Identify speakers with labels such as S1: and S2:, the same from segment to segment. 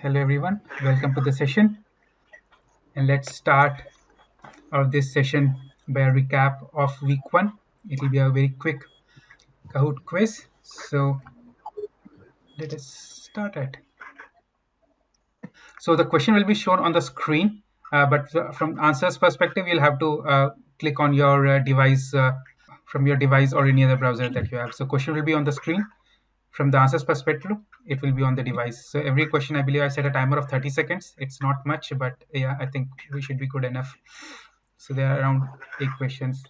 S1: Hello everyone, welcome to the session, and let's start this session by a recap of week 1. It will be a very quick Kahoot quiz. So let us start it. So the question will be shown on the screen, but from answers perspective, you'll have to click on your device from your device or any other browser that you have. So question will be on the screen. From the answers perspective, it will be on the device. So every question, I believe I set a timer of 30 seconds. It's not much, but yeah, I think we should be good enough. So there are around 8 questions.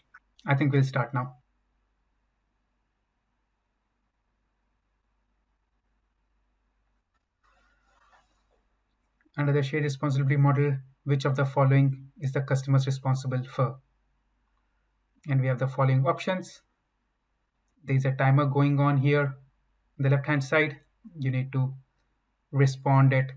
S1: I think we'll start now. Under the shared responsibility model, which of the following is the customers responsible for? And we have the following options. There's a timer going on here on the left hand side. You need to respond it.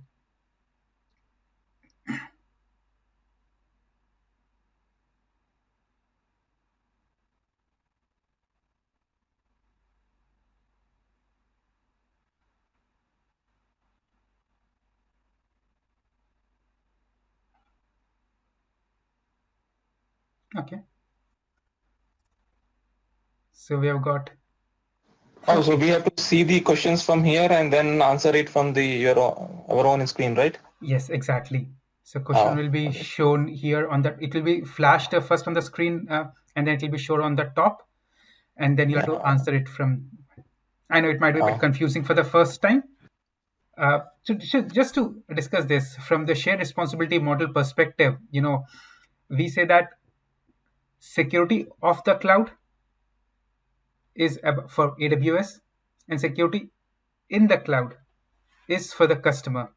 S1: Okay. So we have got.
S2: Oh, so we have to see the questions from here and then answer it from our own screen, right?
S1: Yes, exactly. So question will be
S2: Okay.
S1: shown here on that. It will be flashed first on the screen, and then it will be shown on the top, and then you have to
S2: Yeah.
S1: answer it from. I know it might be a bit
S2: Uh,
S1: confusing for the first time. So just to discuss this from the shared responsibility model perspective, we say that security of the cloud is for AWS, and security in the cloud is for the customer.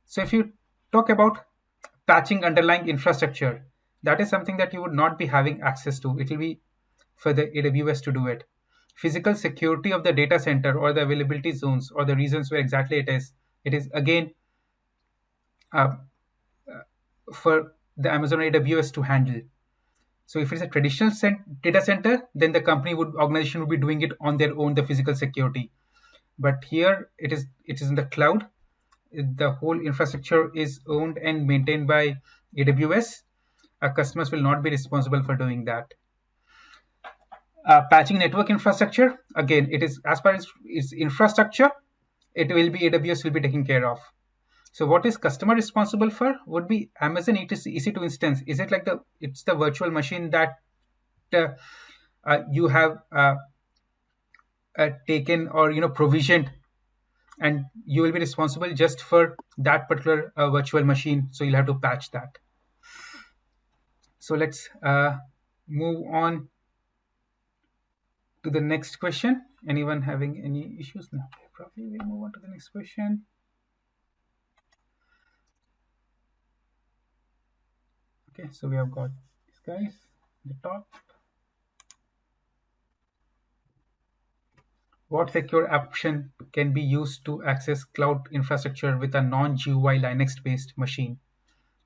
S1: So if you talk about patching underlying infrastructure, that is something that you would not be having access to. It will be for the AWS to do it. Physical security of the data center or the availability zones or the reasons where exactly it is again uh, for the Amazon AWS to handle. So if it's a traditional data center, then the organization would be doing it on their own, the physical security. But here it is in the cloud. The whole infrastructure is owned and maintained by AWS. Our customers will not be responsible for doing that. Patching network infrastructure, again, it is as far as its infrastructure, it will be AWS will be taking care of. So what is customer responsible for would be Amazon EC2 instance. Is it like it's the virtual machine that uh, you have taken or provisioned, and you will be responsible just for that particular virtual machine. So you'll have to patch that. So let's move on to the next question. Anyone having any issues? No. Probably we'll move on to the next question. Okay, so we have got these guys at the top. What secure option can be used to access cloud infrastructure with a non-GUI Linux-based machine?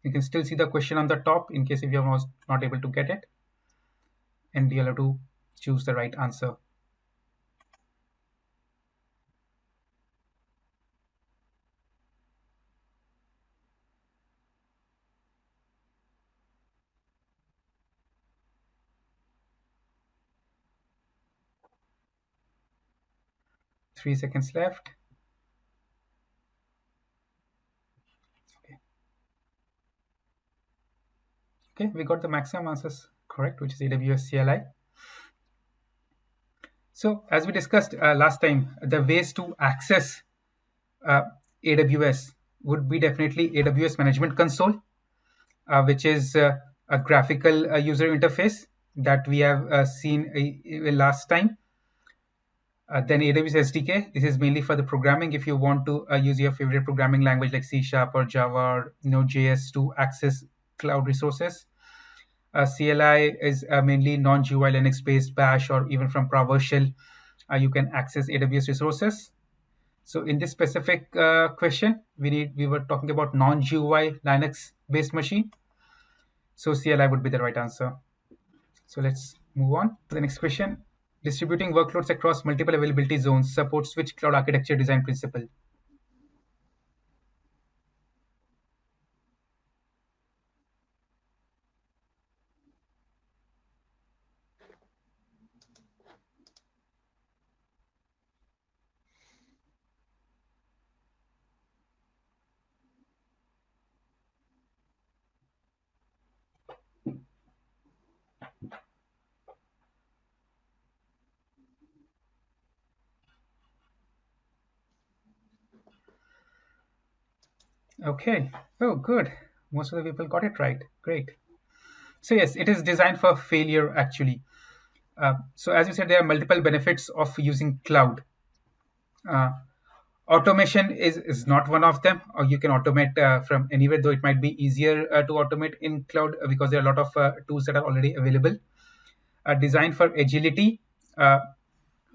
S1: You can still see the question on the top in case if you are not able to get it, and you'll have to choose the right answer. Three seconds left. Okay, we got the maximum answers correct, which is AWS CLI. So as we discussed last time, the ways to access uh, AWS would be definitely AWS Management Console, which is a graphical user interface that we have seen last time. Then AWS SDK. This is mainly for the programming. If you want to use your favorite programming language like C# or Java or Node.js to access cloud resources. CLI is mainly non-GUI Linux-based Bash or even from PowerShell. You can access AWS resources. So in this specific question, we were talking about non-GUI Linux-based machine. So CLI would be the right answer. So let's move on to the next question. Distributing workloads across multiple availability zones supports which cloud architecture design principle? Okay. Oh, good. Most of the people got it right. Great. So yes, it is designed for failure actually. So as you said, there are multiple benefits of using cloud. Uh, Automation is not one of them, or you can automate from anywhere, though it might be easier to automate in cloud because there are a lot of tools that are already available. Designed for agility, uh,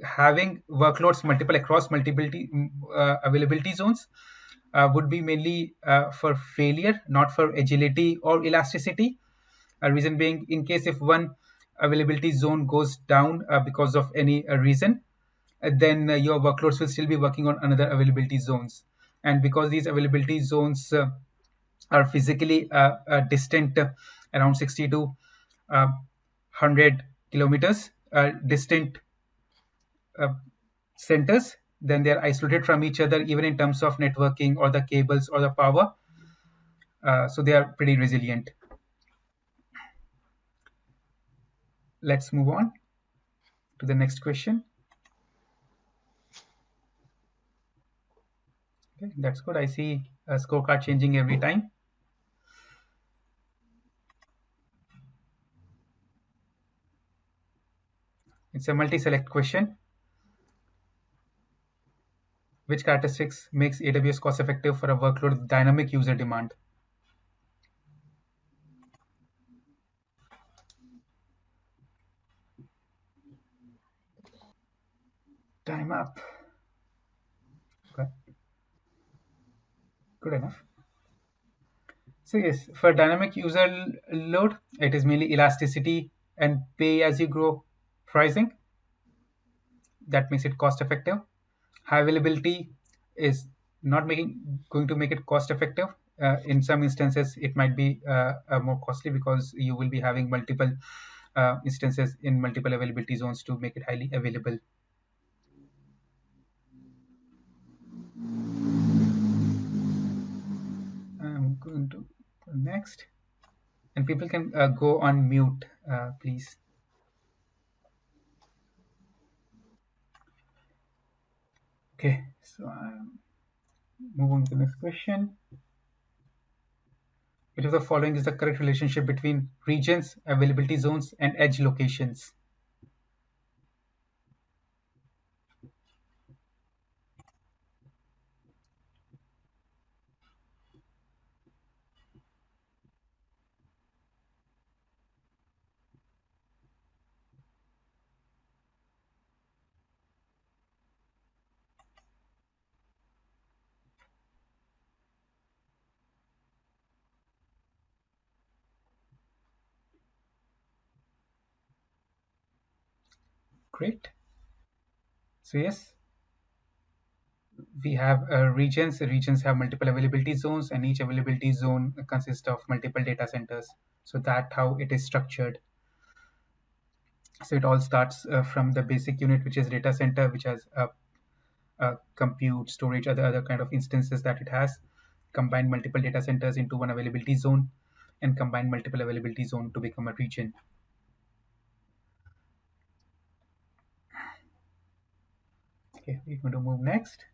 S1: having workloads multiple across availability zones would be mainly for failure, not for agility or elasticity. Reason being, in case if one availability zone goes down because of any reason, then your workloads will still be working on another availability zones. And because these availability zones are physically distant, around 60 to 100 kilometers distant uh, centers, then they are isolated from each other, even in terms of networking or the cables or the power. So they are pretty resilient. Let's move on to the next question. Okay, that's good. I see a scorecard changing every time. It's a multi-select question. Which characteristics makes AWS cost effective for a workload with dynamic user demand? Time up. Okay, good enough. So yes, for dynamic user load, it is mainly elasticity and pay as you grow pricing that makes it cost effective. High availability is not making going to make it cost effective. In some instances, it might be more costly because you will be having multiple instances in multiple availability zones to make it highly available. I'm going to go next, and people can go on mute, please. Okay, so I'm moving to the next question. Which of the following is the correct relationship between regions, availability zones, and edge locations? Great. So yes, we have regions. Regions have multiple availability zones, and each availability zone consists of multiple data centers. So that how it is structured. So it all starts from the basic unit, which is data center, which has compute, storage, other kind of instances that it has. Combine multiple data centers into one availability zone, and combine multiple availability zone to become a region. Okay, we're going to move next.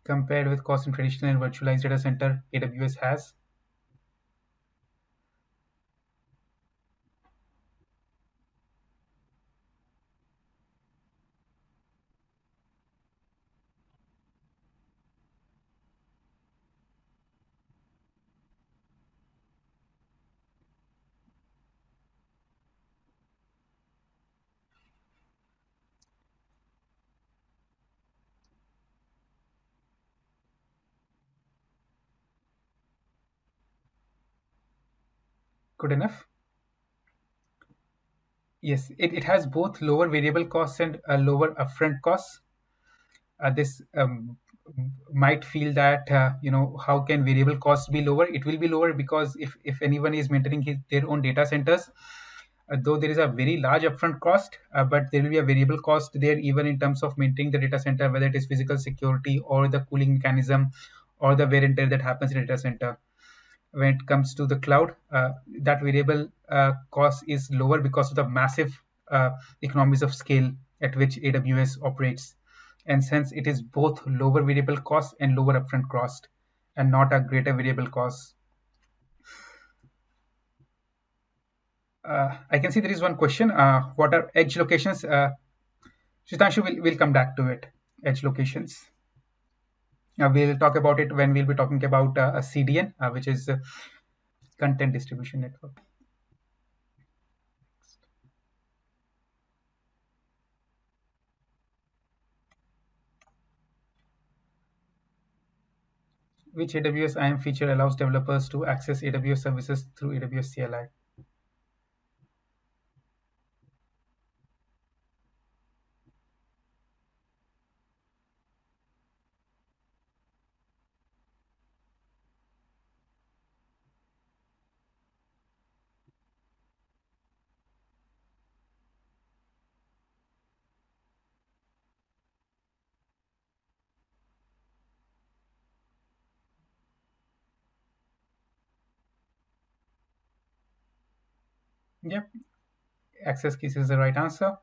S1: Compared with cost in traditional and virtualized data center, AWS has. Good enough. Yes, it has both lower variable costs and lower upfront costs. This might feel that how can variable costs be lower? It will be lower because if anyone is maintaining their own data centers, though there is a very large upfront cost, but there will be a variable cost there even in terms of maintaining the data center, whether it is physical security or the cooling mechanism or the wear and tear that happens in a data center. when it comes to the cloud, that variable cost is lower because of the massive economies of scale at which AWS operates. And since it is both lower variable cost and lower upfront cost, and not a greater variable cost. I can see there is one question. What are edge locations? Shitanshu will come back to it. Edge locations. We'll talk about it when we'll be talking about a CDN, which is Content Distribution Network. Which AWS IAM feature allows developers to access AWS services through AWS CLI? Yep, access keys is the right answer.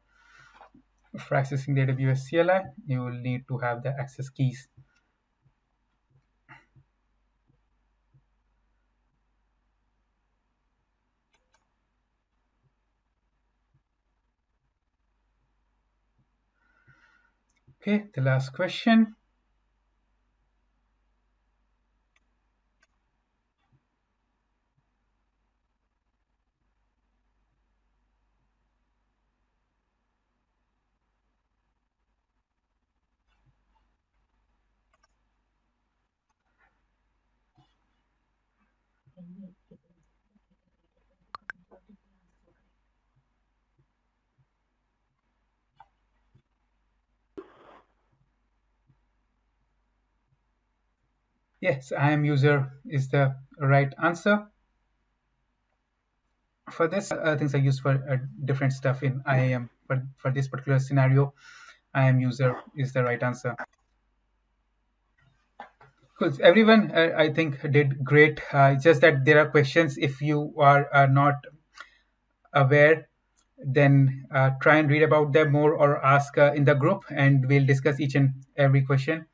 S1: For accessing the AWS CLI, you will need to have the access keys. Okay, the last question. Yes, IAM user is the right answer. For this, things are used for different stuff in IAM, but for this particular scenario, IAM user is the right answer. Cool. Everyone, I think, did great. Just that there are questions. If you are not aware, then try and read about them more or ask in the group, and we'll discuss each and every question.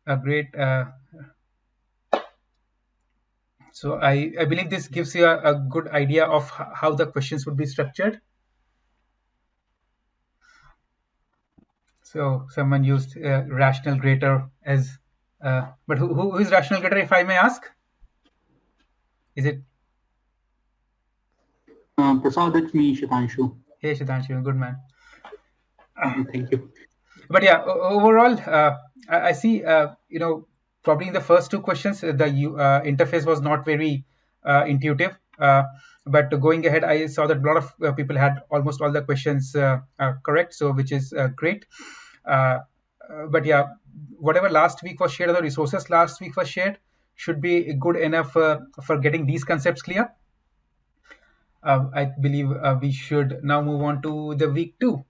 S1: A great. So I believe this gives you a good idea of how the questions would be structured. So someone used rational greater as, but who is rational greater, if I may ask? Is it?
S3: Prasad, it's me, Shitanshu.
S1: Hey, Shitanshu, good man.
S3: Thank you.
S1: But yeah, overall, I see, probably in the first two questions, the interface was not very intuitive. But going ahead, I saw that a lot of people had almost all the questions correct, so which is great. But yeah, whatever last week was shared, or the resources last week was shared, should be good enough for getting these concepts clear. I believe we should now move on to the week 2.